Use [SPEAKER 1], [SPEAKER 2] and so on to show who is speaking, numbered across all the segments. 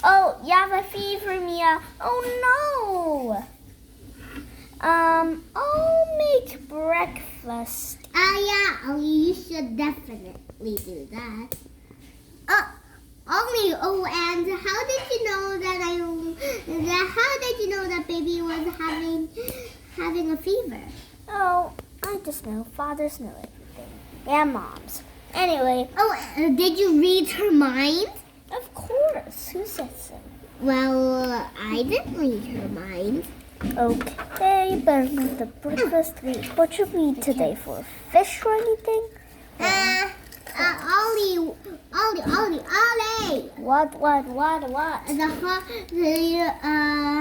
[SPEAKER 1] Oh, you have a fever, Mia. Oh no. I'll make breakfast.
[SPEAKER 2] Yeah. Oh, you should definitely do that. And how did you know that how did you know that baby was having a fever?
[SPEAKER 1] Oh, I just know. Fathers know everything. And moms. Anyway.
[SPEAKER 2] Oh, did you read her mind?
[SPEAKER 1] Of course. Who said so?
[SPEAKER 2] Well, I didn't read her mind.
[SPEAKER 1] Okay, but with the breakfast, what should we eat today for fish or anything?
[SPEAKER 2] Ollie.
[SPEAKER 1] What?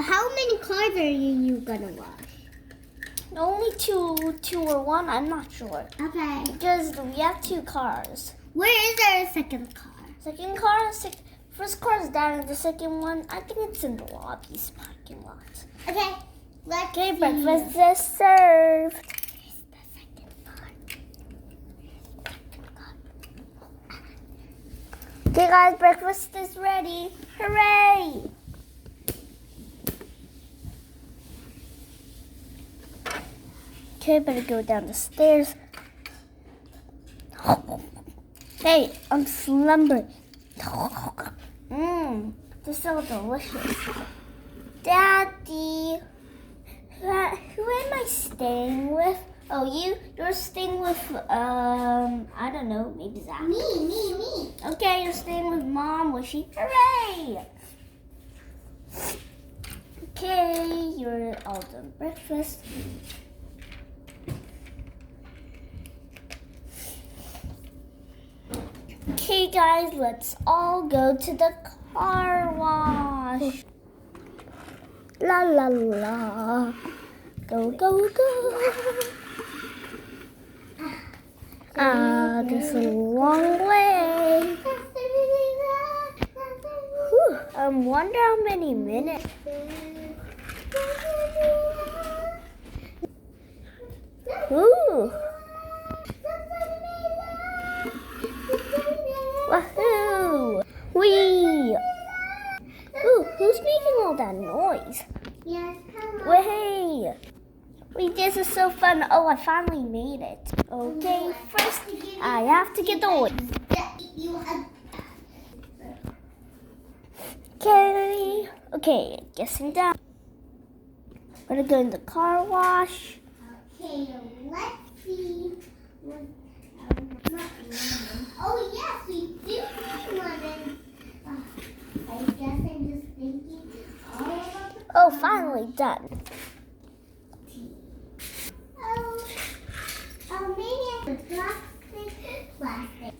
[SPEAKER 2] How many cars are you gonna wash?
[SPEAKER 1] Only two or one, I'm not sure.
[SPEAKER 2] Okay.
[SPEAKER 1] Because we have 2 cars.
[SPEAKER 2] Where is our second car?
[SPEAKER 1] First car is down, and the second one, I think it's in the lobby's parking lot.
[SPEAKER 2] Okay.
[SPEAKER 1] Okay, breakfast is served.
[SPEAKER 2] Here's the second car.
[SPEAKER 1] Okay, guys, breakfast is ready. Hooray! Okay, better go down the stairs. Hey, I'm slumbering. This is so delicious. Daddy, who am I staying with? Oh, you're staying with, I don't know, maybe Zach.
[SPEAKER 2] Me.
[SPEAKER 1] Okay, you're staying with Mom, was she? Hooray! Okay, you're all done breakfast. Okay, guys, let's all go to the car wash. La la la. Go, go, go. This is a long way. Whew, I wonder how many minutes. Ooh. Wahoo! Wee! Ooh, who's making all that noise?
[SPEAKER 2] Yes, hello.
[SPEAKER 1] Way! Wait, this is so fun. Oh, I finally made it. Okay, first I have to get the oil. Okay, guessing down. We're gonna go in the car wash.
[SPEAKER 2] Okay, let's see. Oh yes, we do have lemon. I guess I'm just thinking all about the
[SPEAKER 1] Oh, finally done.
[SPEAKER 2] maybe I could plastic.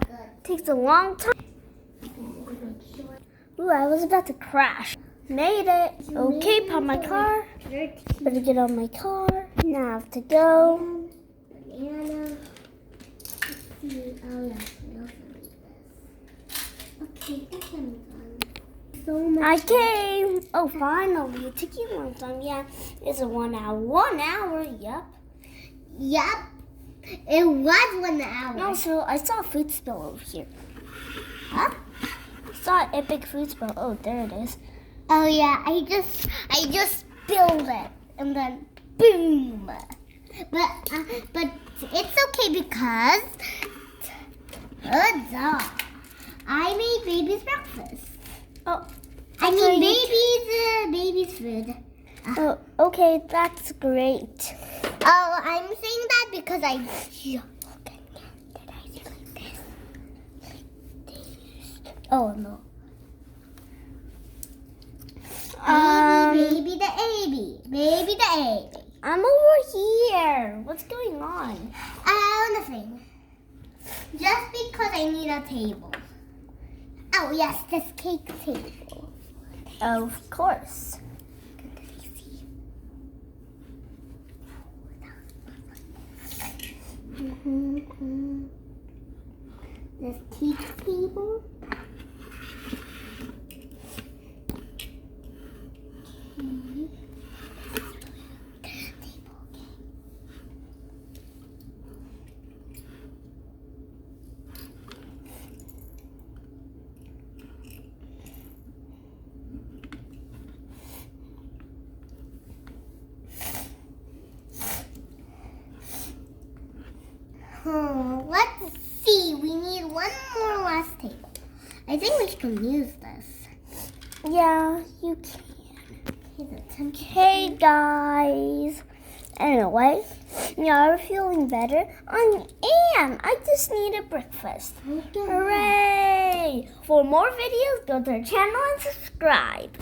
[SPEAKER 2] Good.
[SPEAKER 1] Takes a long time. Ooh, I was about to crash. Made it. Okay, pop my car. Better get on my car. Now I have to go.
[SPEAKER 2] Banana. Okay, this one's done. So much.
[SPEAKER 1] I came. Oh, finally. It took you a long time. Yeah, it's a 1 hour. 1 hour, yep.
[SPEAKER 2] Yep. It was 1 hour.
[SPEAKER 1] No, so I saw a food spill over here.
[SPEAKER 2] Huh?
[SPEAKER 1] I saw an epic food spill. Oh, there it is.
[SPEAKER 2] Oh yeah, I just spilled it and then boom. But it's okay because I made baby's breakfast.
[SPEAKER 1] Oh,
[SPEAKER 2] I mean baby's food.
[SPEAKER 1] Oh, okay, that's great.
[SPEAKER 2] Oh, I'm saying that because I
[SPEAKER 1] Oh no.
[SPEAKER 2] Baby the A.
[SPEAKER 1] I'm over here. What's going on?
[SPEAKER 2] Nothing. Just because I need a table. Oh yes, this cake table.
[SPEAKER 1] Of course.
[SPEAKER 2] This cake table. Let's see. We need one more last table. I think we can use this.
[SPEAKER 1] Yeah, you can. Okay, guys. Anyway, now we're feeling better. I am. I just need a breakfast. Hooray! For more videos, go to our channel and subscribe.